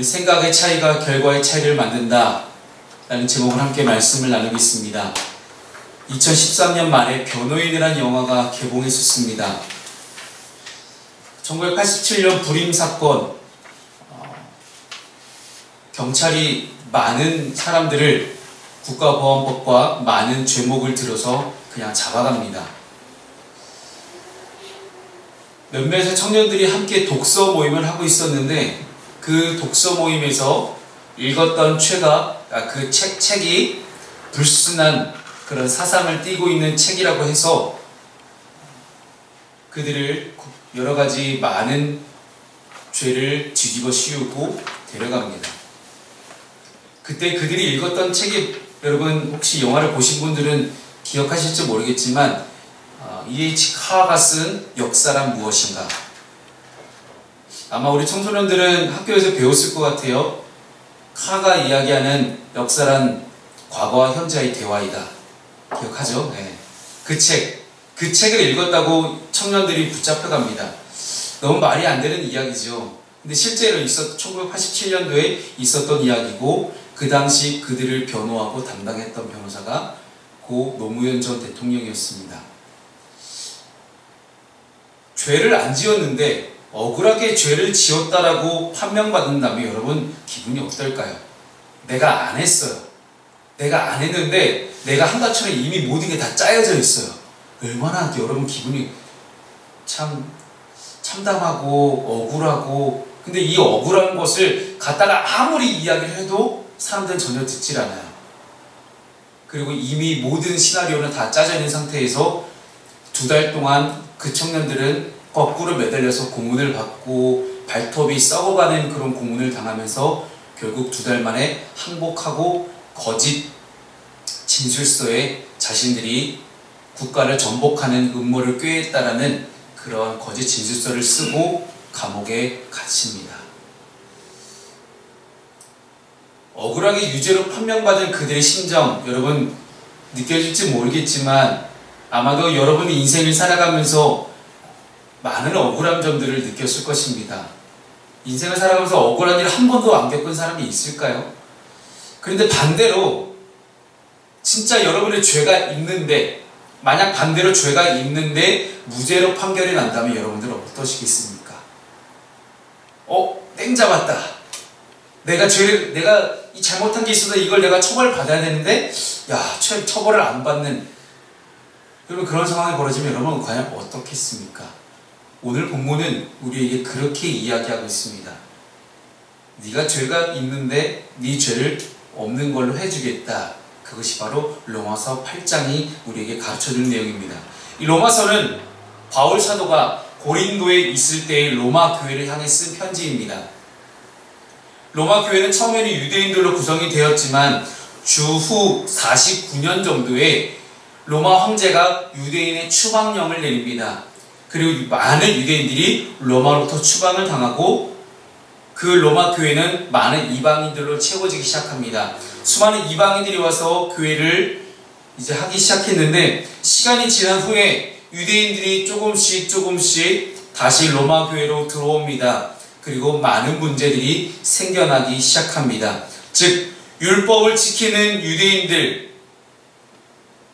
생각의 차이가 결과의 차이를 만든다 라는 제목으로 함께 말씀을 나누겠습니다. 2013년 말에 변호인이라는 영화가 개봉했었습니다. 1987년 불임 사건, 경찰이 많은 사람들을 국가보안법과 많은 죄목을 들어서 그냥 잡아갑니다. 몇몇의 청년들이 함께 독서 모임을 하고 있었는데 그 독서 모임에서 읽었던 그 책이 불순한 그런 사상을 띠고 있는 책이라고 해서 그들을 여러가지 많은 죄를 뒤집어 씌우고 데려갑니다. 그때 그들이 읽었던 책이, 여러분 혹시 영화를 보신 분들은 기억하실지 모르겠지만 E.H. 카가 쓴 역사란 무엇인가. 아마 우리 청소년들은 학교에서 배웠을 것 같아요. 카가 이야기하는 역사란 과거와 현재의 대화이다. 기억하죠? 네. 그 책을 읽었다고 청년들이 붙잡혀갑니다. 너무 말이 안 되는 이야기죠. 근데 실제로 1987년도에 있었던 이야기고, 그 당시 그들을 변호하고 담당했던 변호사가 고 노무현 전 대통령이었습니다. 죄를 안 지었는데 억울하게 죄를 지었다라고 판명받는다면 여러분 기분이 어떨까요? 내가 안 했어요. 내가 안 했는데 내가 한 것처럼 이미 모든 게 다 짜여져 있어요. 얼마나 여러분 기분이 참 참담하고 억울하고, 근데 이 억울한 것을 갖다가 아무리 이야기를 해도 사람들은 전혀 듣질 않아요. 그리고 이미 모든 시나리오는 다 짜져 있는 상태에서 2달 동안 그 청년들은 거꾸로 매달려서 고문을 받고 발톱이 썩어가는 그런 고문을 당하면서 결국 2달 만에 항복하고 거짓 진술서에 자신들이 국가를 전복하는 음모를 꾀했다라는 그런 거짓 진술서를 쓰고 감옥에 갇힙니다. 억울하게 유죄로 판명받은 그들의 심정, 여러분 느껴질지 모르겠지만 아마도 여러분이 인생을 살아가면서 많은 억울한 점들을 느꼈을 것입니다. 인생을 살아가면서 억울한 일을 한 번도 안 겪은 사람이 있을까요? 그런데 반대로 진짜 여러분의 죄가 있는데, 만약 반대로 죄가 있는데 무죄로 판결이 난다면 여러분들은 어떠시겠습니까? 땡 잡았다. 내가 이 잘못한 게 있어서 이걸 내가 처벌받아야 되는데, 처벌을 안 받는, 여러분 그런 상황이 벌어지면 여러분 과연 어떻겠습니까? 오늘 본문은 우리에게 그렇게 이야기하고 있습니다. 네가 죄가 있는데 네 죄를 없는 걸로 해주겠다. 그것이 바로 로마서 8장이 우리에게 가르쳐주는 내용입니다. 이 로마서는 바울 사도가 고린도에 있을 때의 로마 교회를 향해 쓴 편지입니다. 로마 교회는 처음에는 유대인들로 구성이 되었지만 주후 49년 정도에 로마 황제가 유대인의 추방령을 내립니다. 그리고 많은 유대인들이 로마로부터 추방을 당하고 그 로마 교회는 많은 이방인들로 채워지기 시작합니다. 수많은 이방인들이 와서 교회를 이제 하기 시작했는데, 시간이 지난 후에 유대인들이 조금씩 다시 로마 교회로 들어옵니다. 그리고 많은 문제들이 생겨나기 시작합니다. 즉 율법을 지키는 유대인들,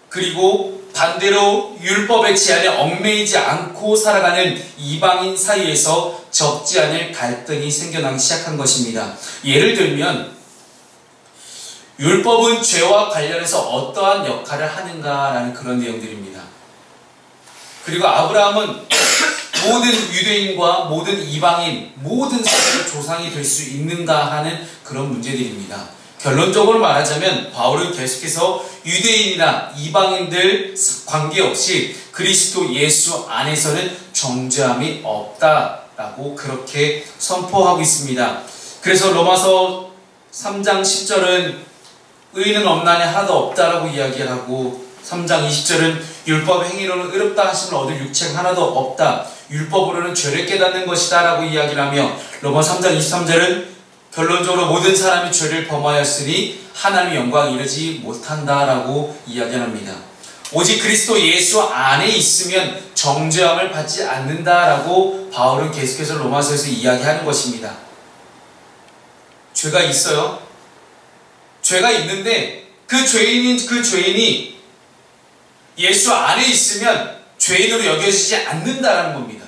그리고 반대로 율법의 제한에 얽매이지 않고 살아가는 이방인 사이에서 적지 않을 갈등이 생겨나기 시작한 것입니다. 예를 들면 율법은 죄와 관련해서 어떠한 역할을 하는가라는 그런 내용들입니다. 그리고 아브라함은 모든 유대인과 모든 이방인, 모든 사람의 조상이 될 수 있는가 하는 그런 문제들입니다. 결론적으로 말하자면 바울은 계속해서 유대인이나 이방인들 관계없이 그리스도 예수 안에서는 정죄함이 없다라고 그렇게 선포하고 있습니다. 그래서 로마서 3장 10절은 의인은 없나니 하나도 없다라고 이야기를 하고, 3장 20절은 율법 행위로는 의롭다 하심을 얻을 육체가 하나도 없다, 율법으로는 죄를 깨닫는 것이다 라고 이야기를 하며, 로마 3장 23절은 결론적으로 모든 사람이 죄를 범하였으니 하나님의 영광에 이르지 못한다라고 이야기합니다. 오직 그리스도 예수 안에 있으면 정죄함을 받지 않는다라고 바울은 계속해서 로마서에서 이야기하는 것입니다. 죄가 있어요. 죄가 있는데 그 죄인이 예수 안에 있으면 죄인으로 여겨지지 않는다라는 겁니다.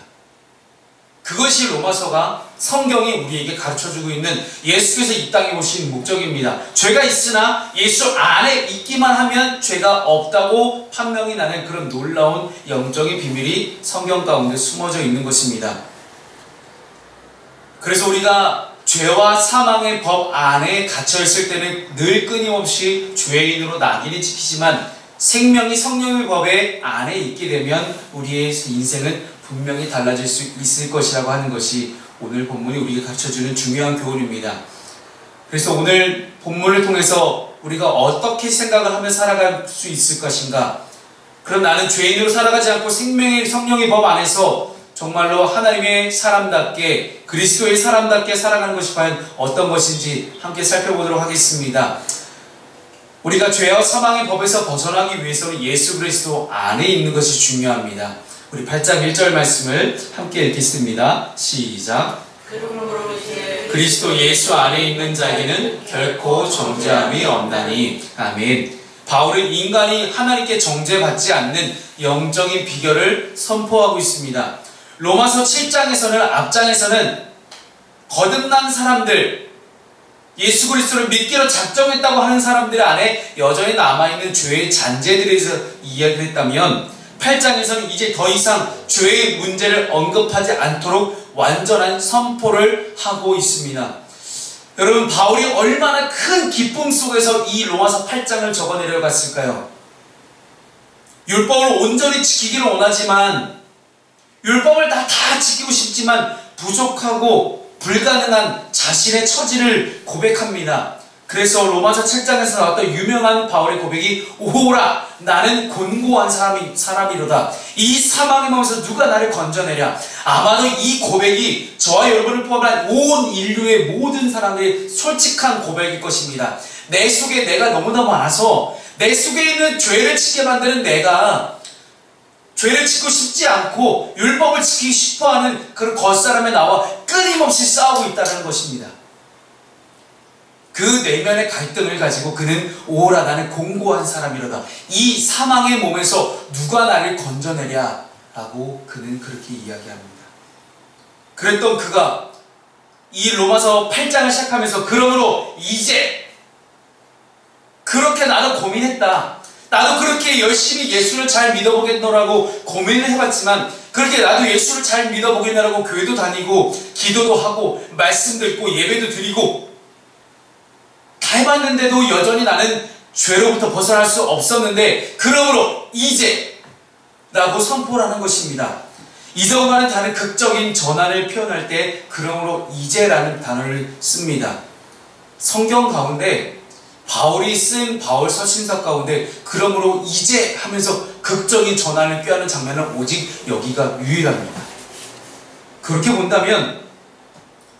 그것이 로마서가 성경이 우리에게 가르쳐주고 있는 예수께서 이 땅에 오신 목적입니다. 죄가 있으나 예수 안에 있기만 하면 죄가 없다고 판명이 나는 그런 놀라운 영적인 비밀이 성경 가운데 숨어져 있는 것입니다. 그래서 우리가 죄와 사망의 법 안에 갇혀있을 때는 늘 끊임없이 죄인으로 낙인이 찍히지만 생명이 성령의 법에 안에 있게 되면 우리의 인생은 분명히 달라질 수 있을 것이라고 하는 것이 오늘 본문이 우리에게 가르쳐주는 중요한 교훈입니다. 그래서 오늘 본문을 통해서 우리가 어떻게 생각을 하며 살아갈 수 있을 것인가? 그럼 나는 죄인으로 살아가지 않고 생명의 성령의 법 안에서 정말로 하나님의 사람답게 그리스도의 사람답게 살아가는 것이 과연 어떤 것인지 함께 살펴보도록 하겠습니다. 우리가 죄와 사망의 법에서 벗어나기 위해서는 예수 그리스도 안에 있는 것이 중요합니다. 우리 8장 1절 말씀을 함께 읽겠습니다. 시작. 그리스도 예수 안에 있는 자에게는 결코 정죄함이 없나니. 아멘. 바울은 인간이 하나님께 정죄받지 않는 영적인 비결을 선포하고 있습니다. 로마서 7장에서는 앞장에서는 거듭난 사람들, 예수 그리스도를 믿기로 작정했다고 하는 사람들 안에 여전히 남아있는 죄의 잔재들에 대해서 이야기를 했다면 8장에서는 이제 더 이상 죄의 문제를 언급하지 않도록 완전한 선포를 하고 있습니다. 여러분, 바울이 얼마나 큰 기쁨 속에서 이 로마서 8장을 적어 내려갔을까요? 율법을 온전히 지키기를 원하지만 율법을 다 지키고 싶지만 부족하고 불가능한 자신의 처지를 고백합니다. 그래서 로마서 7장에서 나왔던 유명한 바울의 고백이 오호라 나는 곤고한 사람이로다. 이 사망의 몸에서 누가 나를 건져내랴. 아마도 이 고백이 저와 여러분을 포함한 온 인류의 모든 사람들의 솔직한 고백일 것입니다. 내 속에 내가 너무나 많아서 내 속에 있는 죄를 짓게 만드는 내가 죄를 짓고 싶지 않고 율법을 지키기 싶어하는 그런 겉사람의 나와 끊임없이 싸우고 있다는 것입니다. 그 내면의 갈등을 가지고 그는 오라 나는 공고한 사람이로다. 이 사망의 몸에서 누가 나를 건져내랴 라고 그는 그렇게 이야기합니다. 그랬던 그가 이 로마서 8장을 시작하면서 그러므로 이제 그렇게 나도 고민했다. 나도 그렇게 열심히 예수를 잘 믿어보겠노라고 고민을 해봤지만 그렇게 나도 예수를 잘 믿어보겠노라고 교회도 다니고 기도도 하고 말씀도 읽고 예배도 드리고 다 해봤는데도 여전히 나는 죄로부터 벗어날 수 없었는데 그러므로 이제 라고 선포를 하는 것입니다. 이전과는 다른 극적인 전환을 표현할 때 그러므로 이제라는 단어를 씁니다. 성경 가운데 바울이 쓴 바울 서신서 가운데 그러므로 이제 하면서 극적인 전환을 꾀하는 장면은 오직 여기가 유일합니다. 그렇게 본다면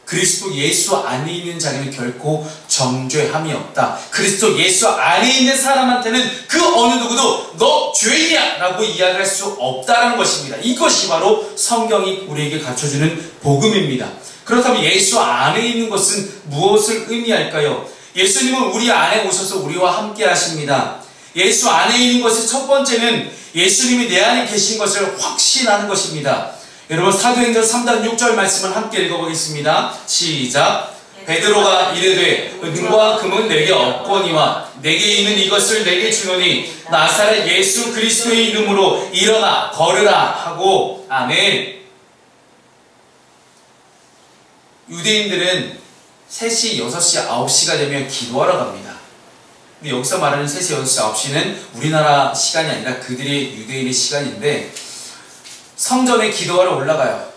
그리스도 예수 안에 있는 자에는 결코 정죄함이 없다. 그리스도 예수 안에 있는 사람한테는 그 어느 누구도 너 죄인이야 라고 이야기할 수 없다는 것입니다. 이것이 바로 성경이 우리에게 가르쳐주는 복음입니다. 그렇다면 예수 안에 있는 것은 무엇을 의미할까요? 예수님은 우리 안에 오셔서 우리와 함께 하십니다. 예수 안에 있는 것의 첫 번째는 예수님이 내 안에 계신 것을 확신하는 것입니다. 여러분 사도행전 3장 6절 말씀을 함께 읽어보겠습니다. 시작. 베드로가 이르되 은과 금은 내게 없거니와 내게 있는 이것을 내게 주노니 나사렛 예수 그리스도의 이름으로 일어나 걸으라 하고. 아멘. 유대인들은 3시, 6시, 9시가 되면 기도하러 갑니다. 근데 여기서 말하는 3시, 6시, 9시는 우리나라 시간이 아니라 그들의 유대인의 시간인데 성전에 기도하러 올라가요.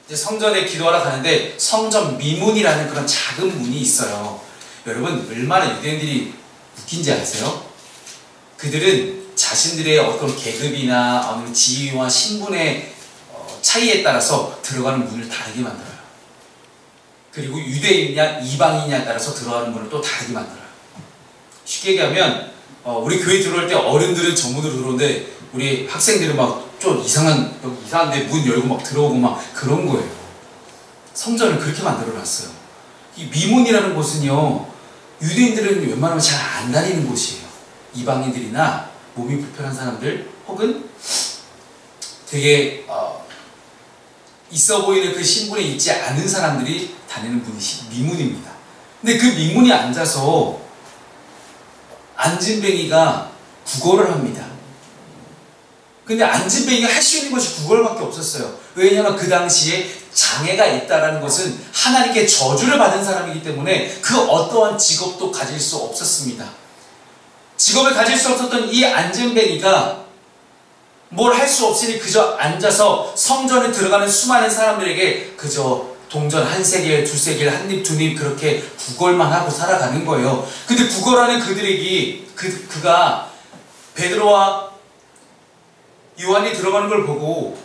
이제 성전에 기도하러 가는데 성전 미문이라는 그런 작은 문이 있어요. 여러분 얼마나 유대인들이 웃긴지 아세요? 그들은 자신들의 어떤 계급이나 어느 지위와 신분의 차이에 따라서 들어가는 문을 다르게 만들어요. 그리고 유대인이냐 이방인이냐에 따라서 들어가는 문을 또 다르게 만들어요. 쉽게 얘기하면 우리 교회 들어올 때 어른들은 정문으로 들어오는데 우리 학생들은 막 좀 이상한데 문 열고 막 들어오고 막 그런 거예요. 성전을 그렇게 만들어 놨어요. 이 미문이라는 곳은요, 유대인들은 웬만하면 잘 안 다니는 곳이에요. 이방인들이나 몸이 불편한 사람들, 혹은 되게 있어 보이는 그 신분에 있지 않은 사람들이 다니는 분이 미문입니다. 근데 그 미문이 앉아서 안진뱅이가 구걸을 합니다. 근데 안진뱅이가 할 수 있는 것이 구걸밖에 없었어요. 왜냐하면 그 당시에 장애가 있다는 것은 하나님께 저주를 받은 사람이기 때문에 그 어떠한 직업도 가질 수 없었습니다. 직업을 가질 수 없었던 이 안진뱅이가 뭘 할 수 없으니 그저 앉아서 성전에 들어가는 수많은 사람들에게 그저 동전 한 세겔, 두 세겔, 한 입, 두 입 그렇게 구걸만 하고 살아가는 거예요. 근데 구걸하는 그들에게 그가 베드로와 요한이 들어가는 걸 보고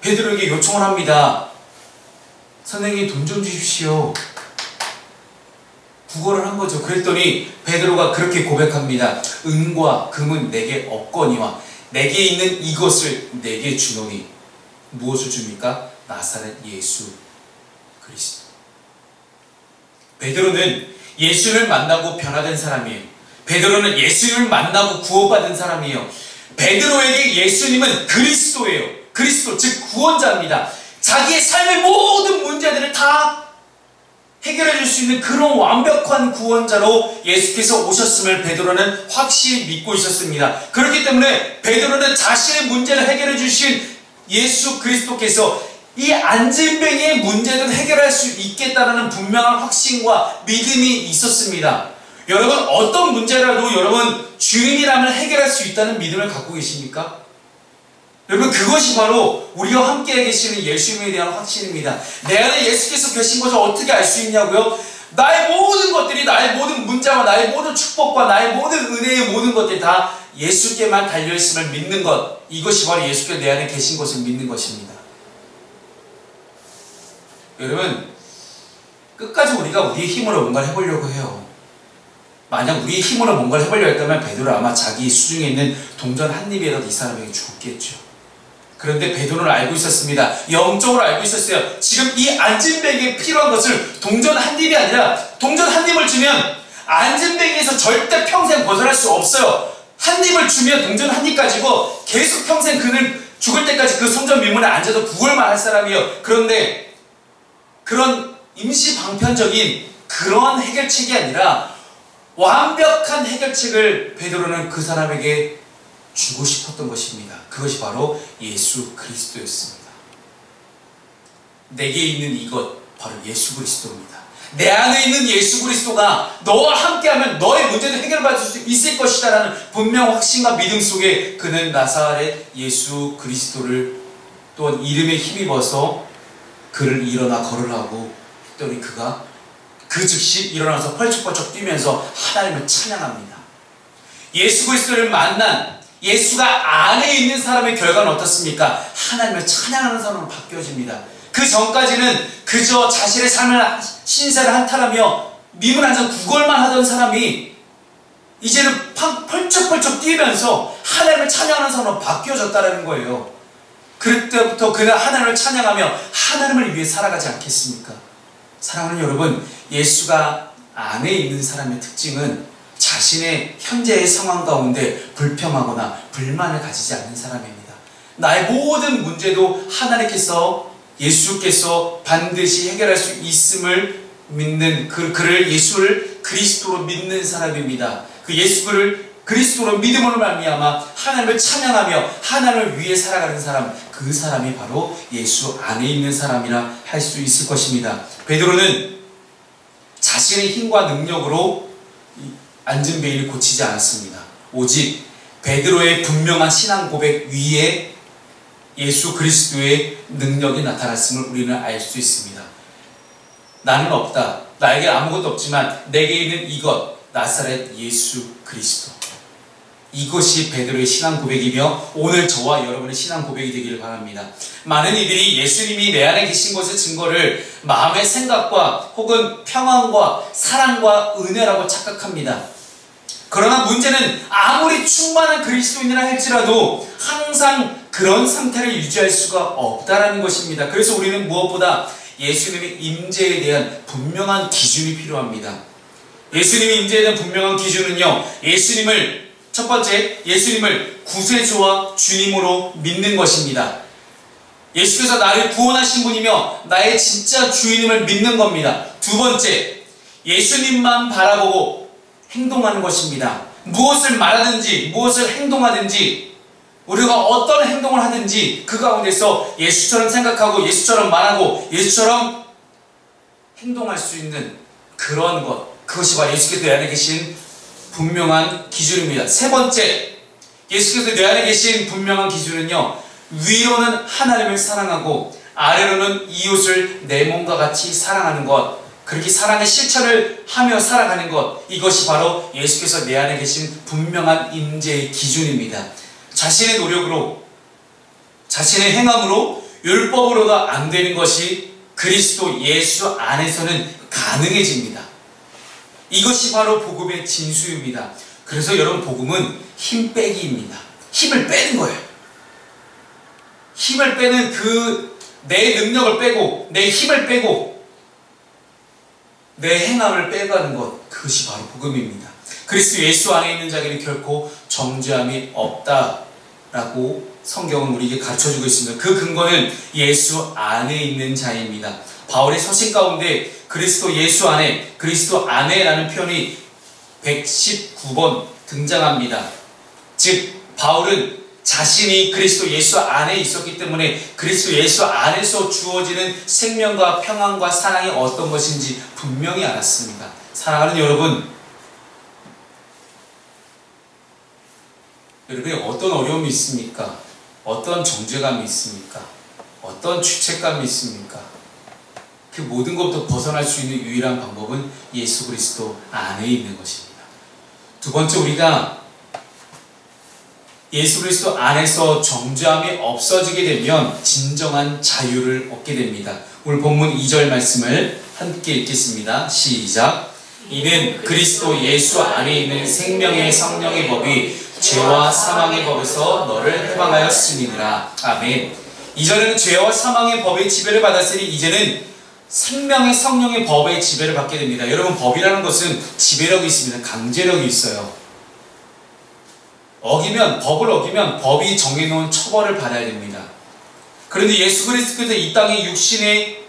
베드로에게 요청을 합니다. 선생님, 돈 좀 주십시오. 구걸을 한 거죠. 그랬더니 베드로가 그렇게 고백합니다. 은과 금은 내게 없거니와 내게 있는 이것을 내게 주노니. 무엇을 줍니까? 나사렛 예수 그리스도. 베드로는 예수를 만나고 변화된 사람이에요. 베드로는 예수를 만나고 구원받은 사람이에요. 베드로에게 예수님은 그리스도예요. 그리스도, 즉 구원자입니다. 자기의 삶의 모든 문제들을 다 해결해 줄 수 있는 그런 완벽한 구원자로 예수께서 오셨음을 베드로는 확실히 믿고 있었습니다. 그렇기 때문에 베드로는 자신의 문제를 해결해 주신 예수 그리스도께서 이 안진뱅이의 문제도 해결할 수 있겠다는 분명한 확신과 믿음이 있었습니다. 여러분, 어떤 문제라도 여러분 주님이라면 해결할 수 있다는 믿음을 갖고 계십니까? 여러분, 그것이 바로 우리와 함께 계시는 예수님에 대한 확신입니다. 내 안에 예수께서 계신 것을 어떻게 알 수 있냐고요? 나의 모든 것들이, 나의 모든 문제와 나의 모든 축복과 나의 모든 은혜의 모든 것들이 다 예수께만 달려있음을 믿는 것, 이것이 바로 예수께서 내 안에 계신 것을 믿는 것입니다. 여러분, 끝까지 우리가 우리의 힘으로 뭔가를 해보려고 해요. 만약 우리의 힘으로 뭔가를 해보려고 했다면 베드로 아마 자기 수중에 있는 동전 한 입이라도 이 사람에게 줬겠죠. 그런데 베드로는 알고 있었습니다. 영적으로 알고 있었어요. 지금 이 안진뱅이에 필요한 것을 동전 한 입이 아니라 동전 한 입을 주면 안진뱅이에서 절대 평생 벗어날 수 없어요. 한 입을 주면 동전 한 입 가지고 계속 평생 그는 죽을 때까지 그 성전 미문에 앉아서 구걸만 할 사람이에요. 그런데 그런 임시 방편적인 그러한 해결책이 아니라 완벽한 해결책을 베드로는 그 사람에게 주고 싶었던 것입니다. 그것이 바로 예수 그리스도였습니다. 내게 있는 이것, 바로 예수 그리스도입니다. 내 안에 있는 예수 그리스도가 너와 함께하면 너의 문제도 해결받을 수 있을 것이다 라는 분명 확신과 믿음 속에 그는 나사렛 예수 그리스도를 또한 이름에 힘입어서 그를 일어나 걸으라고 했더니 그가 그 즉시 일어나서 펄쩍펄쩍 뛰면서 하나님을 찬양합니다. 예수 그리스도를 만난 예수가 안에 있는 사람의 결과는 어떻습니까? 하나님을 찬양하는 사람으로 바뀌어집니다. 그 전까지는 그저 자신의 삶을 신세를 한탄하며 미문 앉아서 구걸만 하던 사람이 이제는 펄쩍펄쩍 뛰면서 하나님을 찬양하는 사람으로 바뀌어졌다는 거예요. 그때부터 그는 하나님을 찬양하며 하나님을 위해 살아가지 않겠습니까? 사랑하는 여러분, 예수가 안에 있는 사람의 특징은 자신의 현재의 상황 가운데 불평하거나 불만을 가지지 않는 사람입니다. 나의 모든 문제도 하나님께서, 예수께서 반드시 해결할 수 있음을 믿는 그를 예수를 그리스도로 믿는 사람입니다. 그 예수를 그리스도로 믿음으로 말미암아 하나님을 찬양하며 하나님을 위해 살아가는 사람, 그 사람이 바로 예수 안에 있는 사람이라 할 수 있을 것입니다. 베드로는 자신의 힘과 능력으로 안진뱅이를 고치지 않았습니다. 오직 베드로의 분명한 신앙 고백 위에 예수 그리스도의 능력이 나타났음을 우리는 알 수 있습니다. 나는 없다. 나에게 아무것도 없지만 내게 있는 이것, 나사렛 예수 그리스도. 이것이 베드로의 신앙 고백이며 오늘 저와 여러분의 신앙 고백이 되기를 바랍니다. 많은 이들이 예수님이 내 안에 계신 것의 증거를 마음의 생각과 혹은 평안과 사랑과 은혜라고 착각합니다. 그러나 문제는 아무리 충만한 그리스도인이라 할지라도 항상 그런 상태를 유지할 수가 없다라는 것입니다. 그래서 우리는 무엇보다 예수님의 임재에 대한 분명한 기준이 필요합니다. 예수님의 임재에 대한 분명한 기준은요, 예수님을 첫 번째, 예수님을 구세주와 주님으로 믿는 것입니다. 예수께서 나를 구원하신 분이며 나의 진짜 주인임을 믿는 겁니다. 두 번째, 예수님만 바라보고 행동하는 것입니다. 무엇을 말하든지 무엇을 행동하든지 우리가 어떤 행동을 하든지 그 가운데서 예수처럼 생각하고 예수처럼 말하고 예수처럼 행동할 수 있는 그런 것, 그것이 바로 예수께서 내 안에 계신 분명한 기준입니다. 세 번째, 예수께서 내 안에 계신 분명한 기준은요, 위로는 하나님을 사랑하고 아래로는 이웃을 내 몸과 같이 사랑하는 것, 그렇게 사랑의 실천을 하며 살아가는 것, 이것이 바로 예수께서 내 안에 계신 분명한 임재의 기준입니다. 자신의 노력으로, 자신의 행함으로, 율법으로도 안 되는 것이 그리스도 예수 안에서는 가능해집니다. 이것이 바로 복음의 진수입니다. 그래서 여러분, 복음은 힘 빼기입니다. 힘을 빼는 거예요. 힘을 빼는 내 능력을 빼고 내 힘을 빼고 내 행함을 빼가는 것, 그것이 바로 복음입니다. 그리스도 예수 안에 있는 자에게는 결코 정죄함이 없다라고 성경은 우리에게 가르쳐주고 있습니다. 그 근거는 예수 안에 있는 자입니다. 바울의 서신 가운데 그리스도 예수 안에, 그리스도 안에라는 표현이 119번 등장합니다. 즉 바울은 자신이 그리스도 예수 안에 있었기 때문에 그리스도 예수 안에서 주어지는 생명과 평안과 사랑이 어떤 것인지 분명히 알았습니다. 사랑하는 여러분, 여러분이 어떤 어려움이 있습니까? 어떤 정죄감이 있습니까? 어떤 죄책감이 있습니까? 그 모든 것부터 벗어날 수 있는 유일한 방법은 예수 그리스도 안에 있는 것입니다. 두 번째, 우리가 예수 그리스도 안에서 정죄함이 없어지게 되면 진정한 자유를 얻게 됩니다. 오늘 본문 2절 말씀을 함께 읽겠습니다. 시작. 이는 그리스도 예수 안에 있는 생명의 성령의 법이 죄와 사망의 법에서 너를 해방하였음이니라. 아멘. 이전에는 죄와 사망의 법의 지배를 받았으니 이제는 생명의 성령의 법의 지배를 받게 됩니다. 여러분, 법이라는 것은 지배력이 있습니다. 강제력이 있어요. 법을 어기면 법이 정해놓은 처벌을 받아야 됩니다. 그런데 예수 그리스도께서 이 땅에 육신의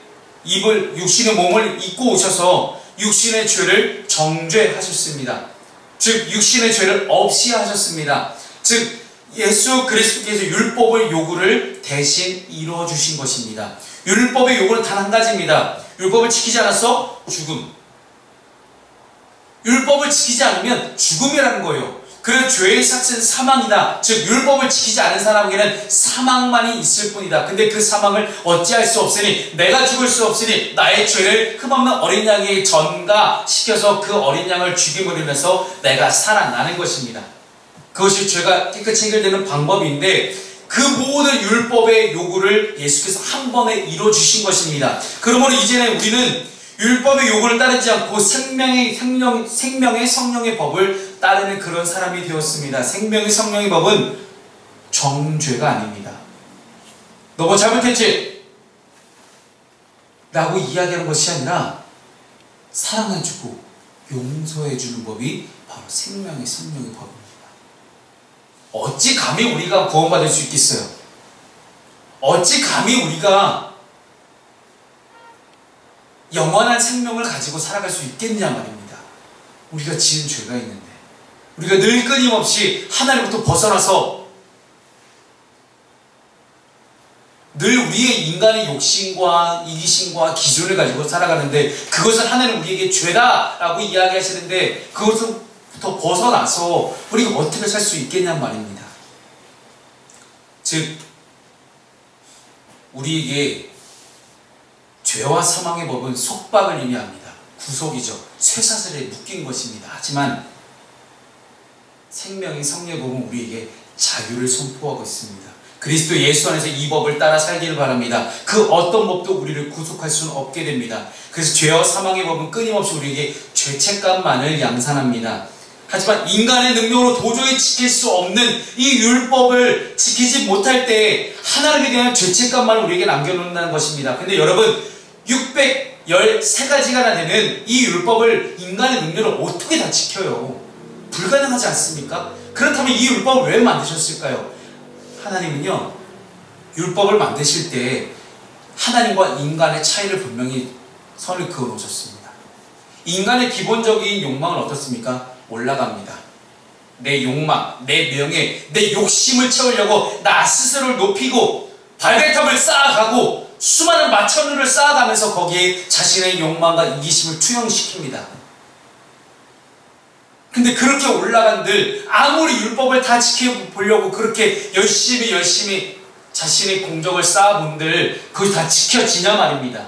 몸을 입고 오셔서 육신의 죄를 정죄하셨습니다. 즉 육신의 죄를 없이 하셨습니다. 즉 예수 그리스도께서 율법의 요구를 대신 이루어 주신 것입니다. 율법의 요구는 단 한 가지입니다. 율법을 지키지 않았어? 죽음. 율법을 지키지 않으면 죽음이라는 거예요. 그 죄의 삭은 사망이다. 즉 율법을 지키지 않은 사람에게는 사망만이 있을 뿐이다. 근데 그 사망을 어찌할 수 없으니, 내가 죽을 수 없으니 나의 죄를 흠없는 어린 양에게 전가시켜서 그 어린 양을 죽임으로 인해서 내가 살아나는 것입니다. 그것이 죄가 깨끗이 해결되는 방법인데, 그 모든 율법의 요구를 예수께서 한 번에 이루어주신 것입니다. 그러므로 이제는 우리는 율법의 요구를 따르지 않고 생명의 성령의 법을 따르는 그런 사람이 되었습니다. 생명의 성령의 법은 정죄가 아닙니다. 너 뭐 잘못했지? 라고 이야기하는 것이 아니라 사랑해주고 용서해주는 법이 바로 생명의 성령의 법입니다. 어찌 감히 우리가 구원받을 수 있겠어요? 어찌 감히 우리가 영원한 생명을 가지고 살아갈 수 있겠냐 말입니다. 우리가 지은 죄가 있는데, 우리가 늘 끊임없이 하나님부터 벗어나서 늘 우리의 인간의 욕심과 이기심과 기준을 가지고 살아가는데, 그것을 하나님 우리에게 죄다라고 이야기하시는데 그것부터 벗어나서 우리가 어떻게 살 수 있겠냐 말입니다. 즉 우리에게 죄와 사망의 법은 속박을 의미합니다. 구속이죠. 쇠사슬에 묶인 것입니다. 하지만 생명의 성령의 법은 우리에게 자유를 선포하고 있습니다. 그리스도 예수 안에서 이 법을 따라 살기를 바랍니다. 그 어떤 법도 우리를 구속할 수는 없게 됩니다. 그래서 죄와 사망의 법은 끊임없이 우리에게 죄책감만을 양산합니다. 하지만 인간의 능력으로 도저히 지킬 수 없는 이 율법을 지키지 못할 때 하나님에 대한 죄책감만 우리에게 남겨놓는다는 것입니다. 근데 여러분, 613가지가 되는 이 율법을 인간의 능력을 어떻게 다 지켜요? 불가능하지 않습니까? 그렇다면 이 율법을 왜 만드셨을까요? 하나님은요, 율법을 만드실 때 하나님과 인간의 차이를 분명히 선을 그어 놓으셨습니다. 인간의 기본적인 욕망은 어떻습니까? 올라갑니다. 내 욕망, 내 명예, 내 욕심을 채우려고 나 스스로를 높이고 발베탑을 쌓아가고 수많은 마천루를 쌓아가면서 거기에 자신의 욕망과 이기심을 투영시킵니다. 근데 그렇게 올라간들 아무리 율법을 다 지켜보려고 그렇게 열심히 자신의 공적을 쌓아본들 그것이 다 지켜지냐 말입니다.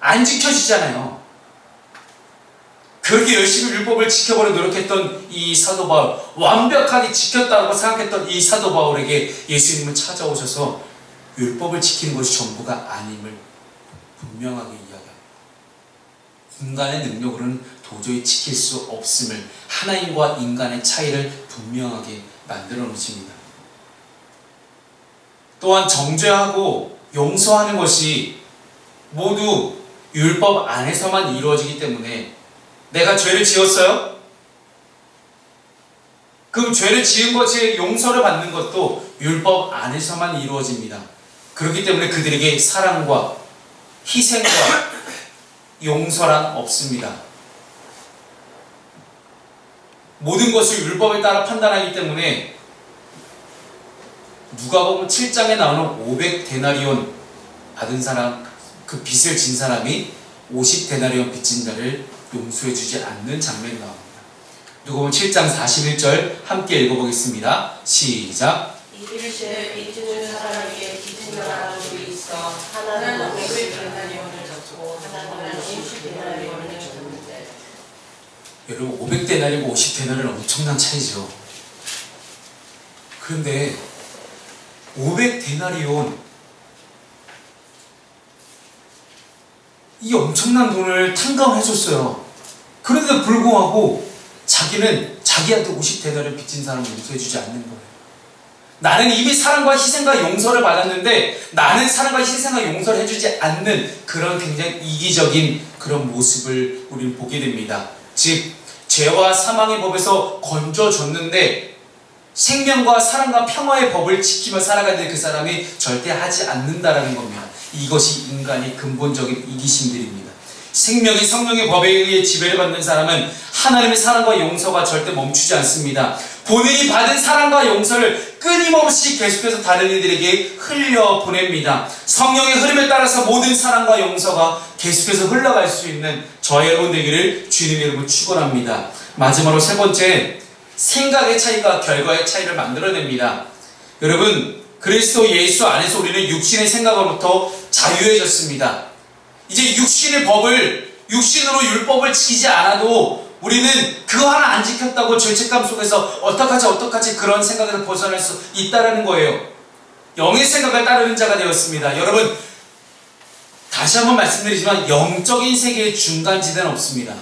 안 지켜지잖아요. 그렇게 열심히 율법을 지켜보려 노력했던 이 사도 바울, 완벽하게 지켰다고 생각했던 이 사도 바울에게 예수님은 찾아오셔서 율법을 지키는 것이 전부가 아님을 분명하게 이야기합니다. 인간의 능력으로는 도저히 지킬 수 없음을, 하나님과 인간의 차이를 분명하게 만들어 놓으십니다. 또한 정죄하고 용서하는 것이 모두 율법 안에서만 이루어지기 때문에 내가 죄를 지었어요? 그럼 죄를 지은 것이 용서를 받는 것도 율법 안에서만 이루어집니다. 그렇기 때문에 그들에게 사랑과 희생과 용서란 없습니다. 모든 것을 율법에 따라 판단하기 때문에 누가복음 7장에 나오는 500데나리온 받은 사람, 그 빚을 진 사람이 50데나리온 빚진 자를 용서해주지 않는 장면이 나옵니다. 누가복음 7장 41절 함께 읽어보겠습니다. 시작. 이르시되 빚지는 사람에게 빚진 사람이 있어 하나는 500데나리온을 졌고 하나는 50데나리온을 졌는데. 여러분 500데나리온과 50데나리온은 엄청난 차이죠. 그런데 500데나리온 이 엄청난 돈을 탕감해줬어요. 그런데도 불구하고 자기는 자기한테 50데나리온 빚진 사람을 용서해주지 않는 거예요. 나는 이미 사랑과 희생과 용서를 받았는데 나는 사랑과 희생과 용서를 해주지 않는 그런 굉장히 이기적인 그런 모습을 우리는 보게 됩니다. 즉 죄와 사망의 법에서 건져줬는데 생명과 사랑과 평화의 법을 지키며 살아가는 그 사람이 절대 하지 않는다라는 겁니다. 이것이 인간의 근본적인 이기심들입니다. 생명의 성령의 법에 의해 지배를 받는 사람은 하나님의 사랑과 용서가 절대 멈추지 않습니다. 본인이 받은 사랑과 용서를 끊임없이 계속해서 다른 이들에게 흘려보냅니다. 성령의 흐름에 따라서 모든 사랑과 용서가 계속해서 흘러갈 수 있는 저와 여러분 되기를 주님 여러분 축원합니다. 마지막으로 세 번째, 생각의 차이가 결과의 차이를 만들어냅니다. 여러분, 그리스도 예수 안에서 우리는 육신의 생각으로부터 자유해졌습니다. 이제 육신의 법을, 육신으로 율법을 지키지 않아도 우리는 그거 하나 안 지켰다고 죄책감 속에서 어떡하지 그런 생각에서 벗어날 수 있다는 거예요. 영의 생각을 따르는 자가 되었습니다. 여러분, 다시 한번 말씀드리지만 영적인 세계의 중간지대는 없습니다.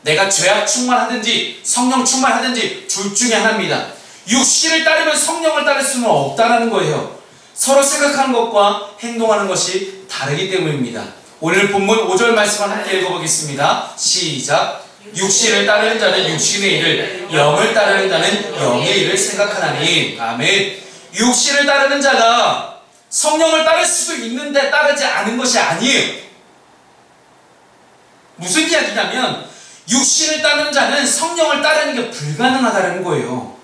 내가 죄악 충만하든지 성령 충만하든지 둘 중에 하나입니다. 육신을 따르면 성령을 따를 수는 없다는 거예요. 서로 생각하는 것과 행동하는 것이 다르기 때문입니다. 오늘 본문 5절 말씀을 함께 읽어보겠습니다. 시작. 육신을 따르는 자는 육신의 일을, 영을 따르는 자는 영의 일을 생각하나니. 아멘. 육신을 따르는 자가 성령을 따를 수도 있는데 따르지 않은 것이 아니에요. 무슨 이야기냐면 육신을 따르는 자는 성령을 따르는 게 불가능하다는 거예요.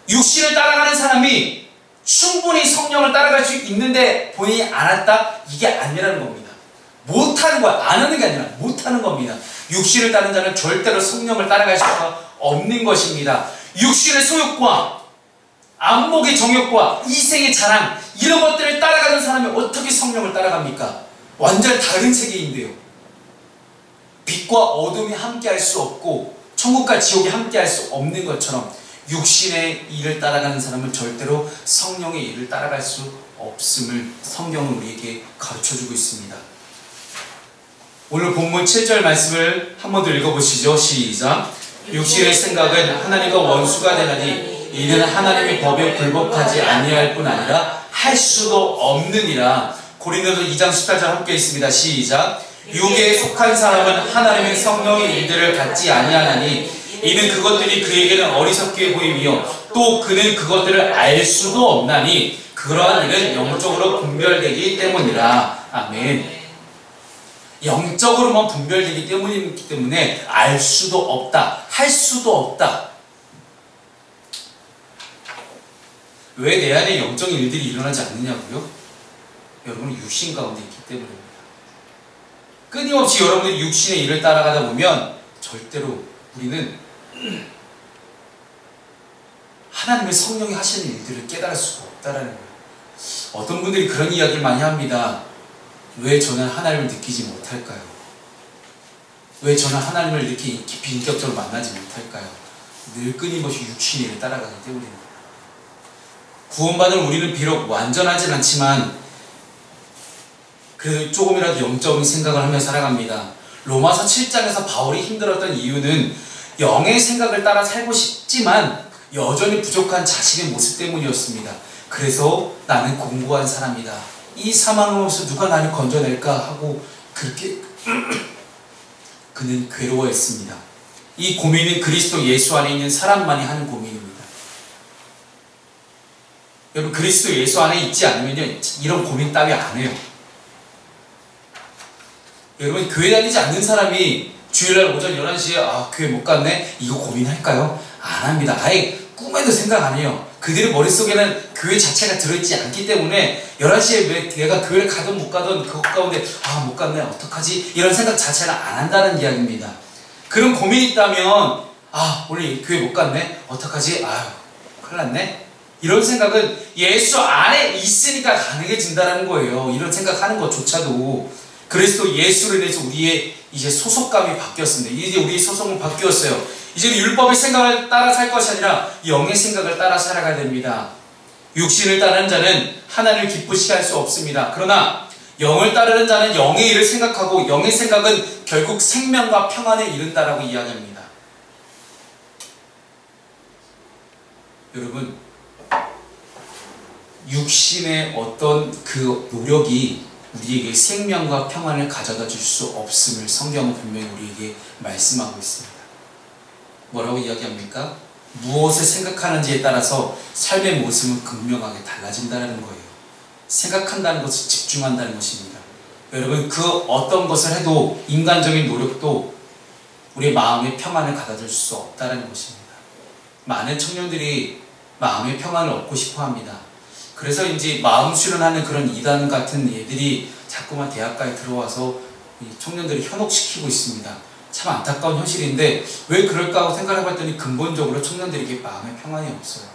육신을 따라가는 사람이 충분히 성령을 따라갈 수 있는데 본인이 안 했다? 이게 아니라는 겁니다. 못하는 거야. 안 하는 게 아니라 못하는 겁니다. 육신을 따르는 자는 절대로 성령을 따라갈 수가 없는 것입니다. 육신의 소욕과 안목의 정욕과 이생의 자랑, 이런 것들을 따라가는 사람이 어떻게 성령을 따라갑니까? 완전히 다른 세계인데요. 빛과 어둠이 함께할 수 없고 천국과 지옥이 함께할 수 없는 것처럼 육신의 일을 따라가는 사람은 절대로 성령의 일을 따라갈 수 없음을 성경은 우리에게 가르쳐주고 있습니다. 오늘 본문 7절 말씀을 한 번 더 읽어보시죠. 시작. 육신의 생각은 하나님과 원수가 되나니 이는 하나님의 법에 굴복하지 아니할 뿐 아니라 할 수도 없느니라. 고린도서 2장 18절 함께 있습니다. 시작. 육에 속한 사람은 하나님의 성령의 일들을 갖지 아니하나니 이는 그것들이 그에게는 어리석게 보이며 또 그는 그것들을 알 수도 없나니 그러한 일은 영적으로 분별되기 때문이라. 아멘. 영적으로만 분별되기 때문이기 때문에 알 수도 없다, 할 수도 없다. 왜 내 안에 영적인 일들이 일어나지 않느냐고요? 여러분은 육신 가운데 있기 때문입니다. 끊임없이 여러분들이 육신의 일을 따라가다 보면 절대로 우리는 하나님의 성령이 하시는 일들을 깨달을 수가 없다라는 거예요. 어떤 분들이 그런 이야기를 많이 합니다. 왜 저는 하나님을 느끼지 못할까요? 왜 저는 하나님을 이렇게 깊이 인격적으로 만나지 못할까요? 늘 끊임없이 육신의 일을 따라가기 때문입니다. 구원받은 우리는 비록 완전하진 않지만 그래도 조금이라도 영적인 생각을 하며 살아갑니다. 로마서 7장에서 바울이 힘들었던 이유는 영의 생각을 따라 살고 싶지만 여전히 부족한 자신의 모습 때문이었습니다. 그래서 나는 공고한 사람이다. 이 사망으로서 누가 나를 건져낼까 하고 그렇게 그는 괴로워했습니다. 이 고민은 그리스도 예수 안에 있는 사람만이 하는 고민입니다. 여러분 그리스도 예수 안에 있지 않으면요 이런 고민 따위 안 해요. 여러분 교회 다니지 않는 사람이 주일날 오전 11시에 교회 못 갔네? 이거 고민할까요? 안 합니다. 아예 꿈에도 생각 안 해요. 그들의 머릿속에는 교회 자체가 들어있지 않기 때문에 11시에 왜 내가 교회를 가든 못 가든 그것 가운데 못 갔네 어떡하지? 이런 생각 자체를 안 한다는 이야기입니다. 그런 고민이 있다면 오늘 교회 못 갔네? 어떡하지? 큰일 났네? 이런 생각은 예수 안에 있으니까 가능해진다는 거예요. 이런 생각하는 것조차도 그리스도 예수로 인해서 우리의 이제 소속감이 바뀌었습니다. 이제 우리의 소속은 바뀌었어요. 이제는 율법의 생각을 따라 살 것이 아니라 영의 생각을 따라 살아가야 됩니다. 육신을 따르는 자는 하나님을 기쁘시게 할 수 없습니다. 그러나 영을 따르는 자는 영의 일을 생각하고 영의 생각은 결국 생명과 평안에 이른다라고 이야기합니다. 여러분 육신의 어떤 그 노력이 우리에게 생명과 평안을 가져다 줄 수 없음을 성경은 분명히 우리에게 말씀하고 있습니다. 뭐라고 이야기합니까? 무엇을 생각하는지에 따라서 삶의 모습은 극명하게 달라진다는 거예요. 생각한다는 것을 집중한다는 것입니다. 여러분 그 어떤 것을 해도 인간적인 노력도 우리의 마음의 평안을 가져다 줄 수 없다는 것입니다. 많은 청년들이 마음의 평안을 얻고 싶어 합니다. 그래서 이제 마음 수련하는 그런 이단 같은 애들이 자꾸만 대학가에 들어와서 청년들을 현혹시키고 있습니다. 참 안타까운 현실인데 왜 그럴까 하고 생각을 해봤더니 근본적으로 청년들에게 마음의 평안이 없어요.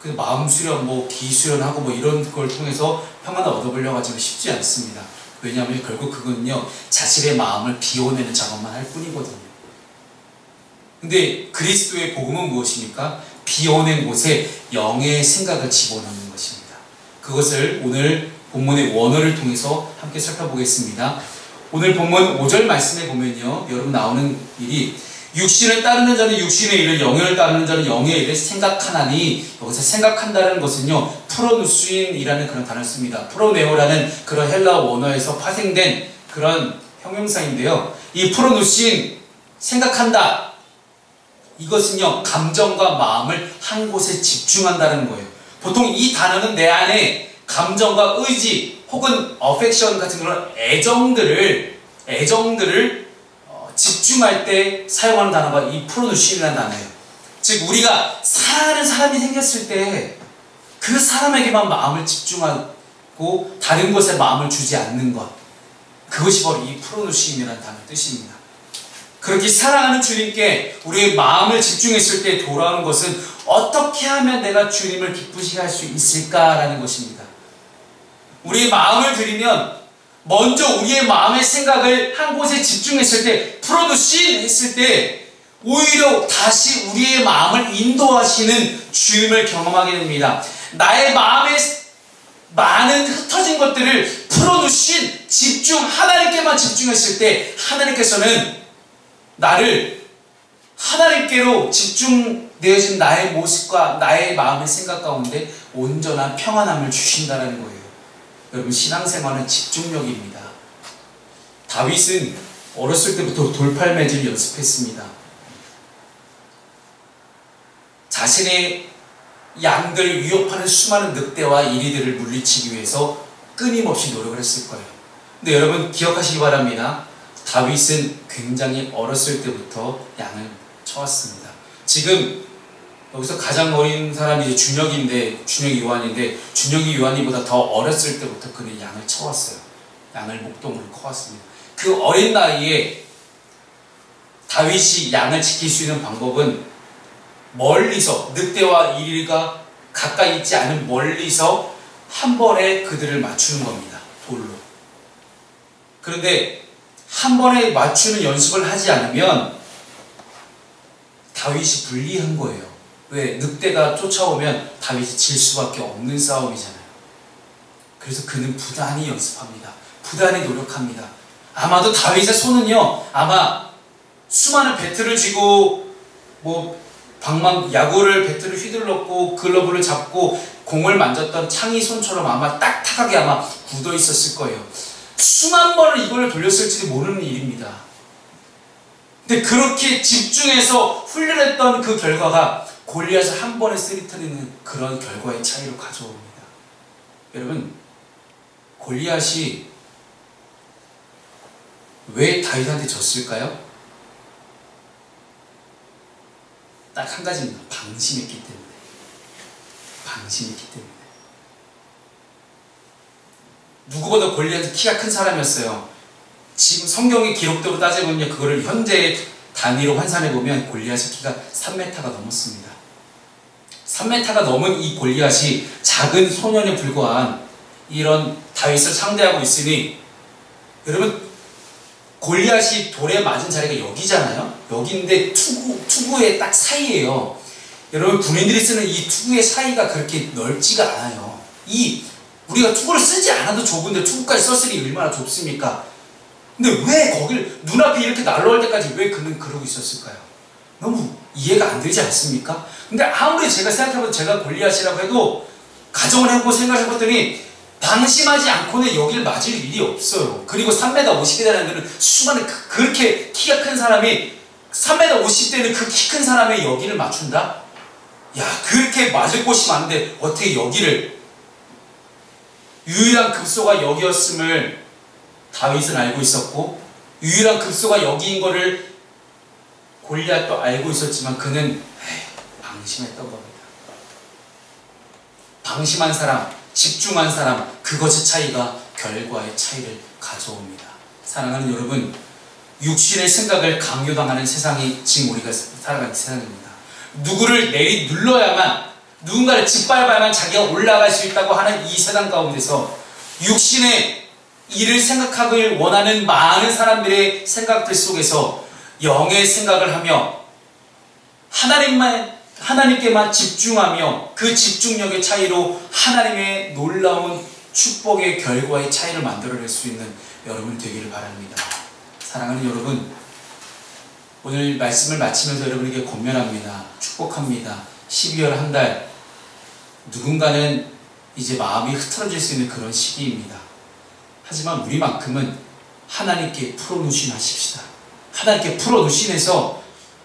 그래서 마음 수련, 기 수련하고 이런 걸 통해서 평안을 얻어보려고 하지만 쉽지 않습니다. 왜냐하면 결국 그건요 자신의 마음을 비워내는 작업만 할 뿐이거든요. 근데 그리스도의 복음은 무엇입니까? 비워낸 곳에 영의 생각을 집어넣는 것입니다. 그것을 오늘 본문의 원어를 통해서 함께 살펴보겠습니다. 오늘 본문 5절 말씀에 보면요 여러분 나오는 일이 육신을 따르는 자는 육신의 일을 영을 따르는 자는 영의 일을 생각하나니 여기서 생각한다는 것은요 프로누스인이라는 그런 단어를 씁니다. 프로네오라는 그런 헬라어 원어에서 파생된 그런 형용사인데요. 이 프로누스인 생각한다 이것은요 감정과 마음을 한 곳에 집중한다는 거예요. 보통 이 단어는 내 안에 감정과 의지 혹은 어펙션 같은 그런 애정들을 집중할 때 사용하는 단어가 이 프로누시이라는 단어예요. 즉 우리가 사랑하는 사람이 생겼을 때 그 사람에게만 마음을 집중하고 다른 것에 마음을 주지 않는 것, 그것이 바로 이 프로누시임이라는 단어 뜻입니다. 그렇게 사랑하는 주님께 우리의 마음을 집중했을 때 돌아오는 것은 어떻게 하면 내가 주님을 기쁘시게 할 수 있을까라는 것입니다. 우리의 마음을 드리면 먼저 우리의 마음의 생각을 한 곳에 집중했을 때 프로듀싱 했을 때 오히려 다시 우리의 마음을 인도하시는 주님을 경험하게 됩니다. 나의 마음에 많은 흩어진 것들을 프로듀싱 하나님께만 집중했을 때 하나님께서는 나를 하나님께로 집중되어진 나의 모습과 나의 마음의 생각 가운데 온전한 평안함을 주신다는 거예요. 여러분, 신앙생활은 집중력입니다. 다윗은 어렸을 때부터 돌팔매질 연습했습니다. 자신의 양들을 위협하는 수많은 늑대와 이리들을 물리치기 위해서 끊임없이 노력을 했을 거예요. 근데 여러분 기억하시기 바랍니다. 다윗은 굉장히 어렸을 때부터 양을 쳐왔습니다. 지금 여기서 가장 어린 사람이 이제 준혁이 요한인데, 준혁이 요한이보다 더 어렸을 때부터 그는 양을 쳐왔어요. 양을 목동으로 커왔습니다. 그 어린 나이에 다윗이 양을 지킬 수 있는 방법은 멀리서, 늑대와 이리가 가까이 있지 않은 멀리서 한 번에 그들을 맞추는 겁니다. 돌로. 그런데 한 번에 맞추는 연습을 하지 않으면 다윗이 불리한 거예요. 왜? 늑대가 쫓아오면 다윗이 질 수밖에 없는 싸움이잖아요. 그래서 그는 부단히 연습합니다. 부단히 노력합니다. 아마도 다윗의 손은요, 아마 수많은 배틀을 쥐고 야구를 배틀을 휘둘렀고 글러브를 잡고 공을 만졌던 창의 손처럼 아마 딱딱하게 아마 굳어 있었을 거예요. 수만 번을 이걸 돌렸을지도 모르는 일입니다. 근데 그렇게 집중해서 훈련했던 그 결과가 골리앗을 한 번에 쓰러뜨리는 그런 결과의 차이로 가져옵니다. 여러분, 골리앗이 왜 다윗한테 졌을까요? 딱 한 가지입니다. 방심했기 때문에. 방심했기 때문에. 누구보다 골리앗은 키가 큰 사람이었어요. 지금 성경의 기록대로 따져보면 그거를 현재 단위로 환산해보면 골리앗의 키가 3m가 넘었습니다. 3m가 넘은 이 골리앗이 작은 소년에 불과한 이런 다윗을 상대하고 있으니, 여러분, 골리앗이 돌에 맞은 자리가 여기잖아요. 여기인데 투구의 딱 사이예요. 여러분, 군인들이 쓰는 이 투구의 사이가 그렇게 넓지가 않아요. 우리가 투구를 쓰지 않아도 좁은데 투구까지 썼으니 얼마나 좁습니까? 근데 왜 거길 눈앞에 이렇게 날아올 때까지 왜 그는 그러고 있었을까요? 너무 이해가 안 되지 않습니까? 근데 아무리 제가 생각해봐도, 제가 골리앗이라고 해도 가정을 해보고 생각을 해봤더니 방심하지 않고는 여기를 맞을 일이 없어요. 그리고 3m 50이라는 것은 수많은 그렇게 키가 큰 사람이 3m 50대는 그 키 큰 사람의 여기를 맞춘다? 야, 그렇게 맞을 곳이 많은데 어떻게 여기를. 유일한 급소가 여기였음을 다윗은 알고 있었고, 유일한 급소가 여기인 거를 골리앗도 알고 있었지만 그는 방심했던 겁니다. 방심한 사람, 집중한 사람, 그것의 차이가 결과의 차이를 가져옵니다. 사랑하는 여러분, 육신의 생각을 강요당하는 세상이 지금 우리가 살아가는 세상입니다. 누구를 눌러야만, 누군가를 짓밟아야만 자기가 올라갈 수 있다고 하는 이 세상 가운데서 육신의 일을 생각하길 원하는 많은 사람들의 생각들 속에서 영의 생각을 하며 하나님께만 집중하며 그 집중력의 차이로 하나님의 놀라운 축복의 결과의 차이를 만들어낼 수 있는 여러분 되기를 바랍니다. 사랑하는 여러분, 오늘 말씀을 마치면서 여러분에게 권면합니다. 축복합니다. 12월 한 달, 누군가는 이제 마음이 흐트러질 수 있는 그런 시기입니다. 하지만 우리만큼은 하나님께 풀어누신하십시다. 하나님께 풀어누신해서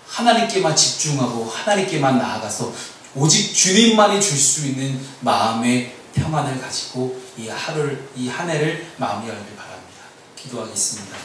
하나님께만 집중하고 하나님께만 나아가서 오직 주님만이 줄 수 있는 마음의 평안을 가지고 이 한 해를 마무리하길 바랍니다. 기도하겠습니다.